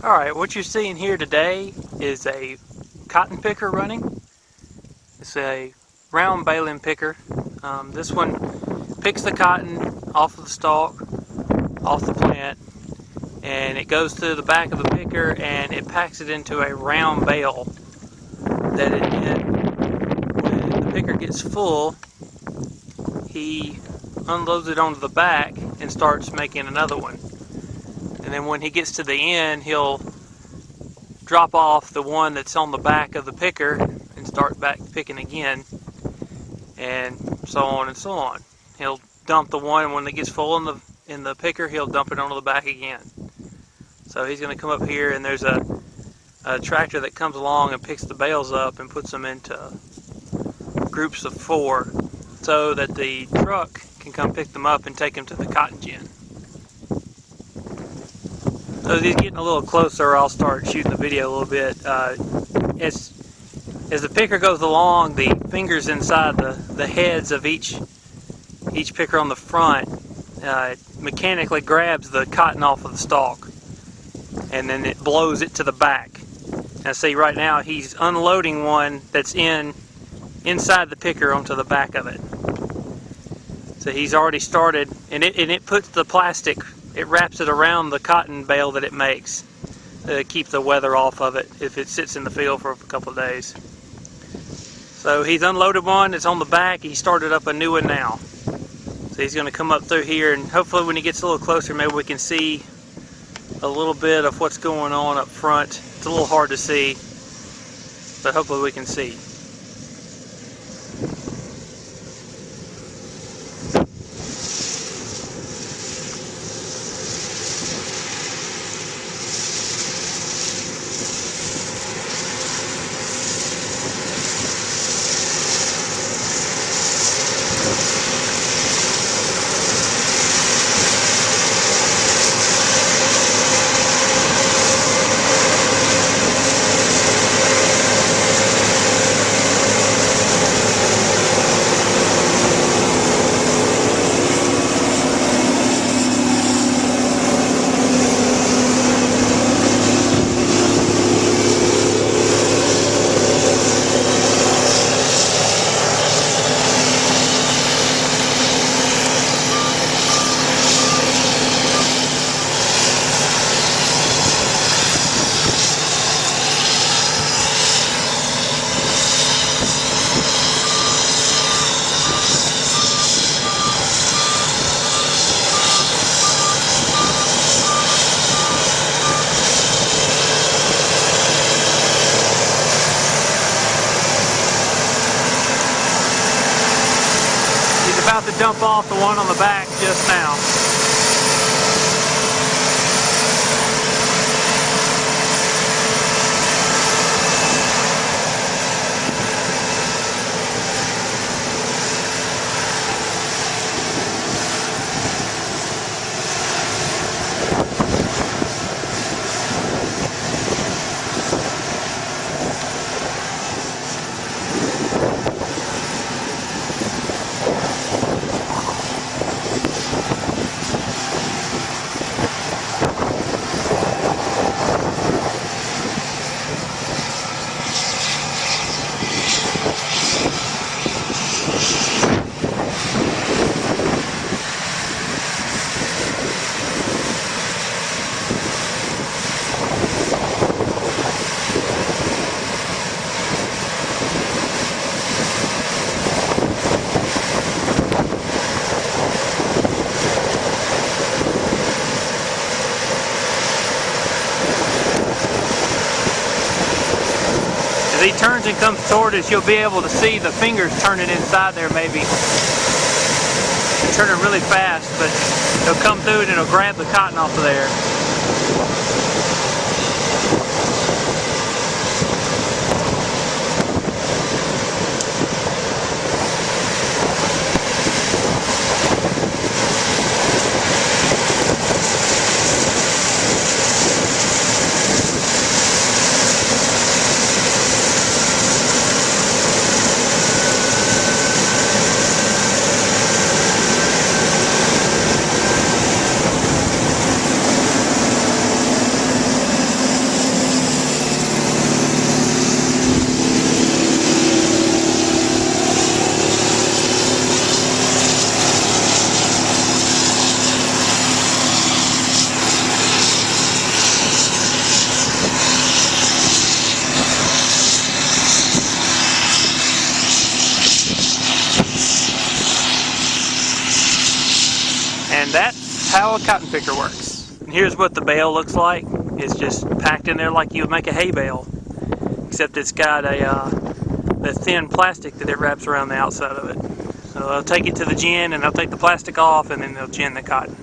Alright, what you're seeing here today is a cotton picker running. It's a round baling picker. This one picks the cotton off of the stalk, off the plant, and it goes to the back of the picker and it packs it into a round bale that when the picker gets full, he unloads it onto the back and starts making another one. And then when he gets to the end, he'll drop off the one that's on the back of the picker and start back picking again, and so on and so on. He'll dump the one, and when it gets full in the picker, he'll dump it onto the back again. So he's going to come up here, and there's a tractor that comes along and picks the bales up and puts them into groups of 4 so that the truck can come pick them up and take them to the cotton gin. So as he's getting a little closer, I'll start shooting the video a little bit. As the picker goes along, the fingers inside the heads of each picker on the front mechanically grabs the cotton off of the stalk, and then it blows it to the back. Now see, right now he's unloading one that's inside the picker onto the back of it. So he's already started, and it puts the plastic, it wraps it around the cotton bale that it makes to keep the weather off of it if it sits in the field for a couple of days. So he's unloaded one, it's on the back, he started up a new one now. So he's going to come up through here, and hopefully when he gets a little closer, maybe we can see a little bit of what's going on up front. It's a little hard to see, but hopefully we can see. About to dump off the one on the back just now. As he turns and comes toward us, you'll be able to see the fingers turning inside there maybe. They're turning really fast, but he'll come through and it'll grab the cotton off of there. And that's how a cotton picker works. And here's what the bale looks like. It's just packed in there like you would make a hay bale, except it's got the thin plastic that it wraps around the outside of it. So they'll take it to the gin and they'll take the plastic off and then they'll gin the cotton.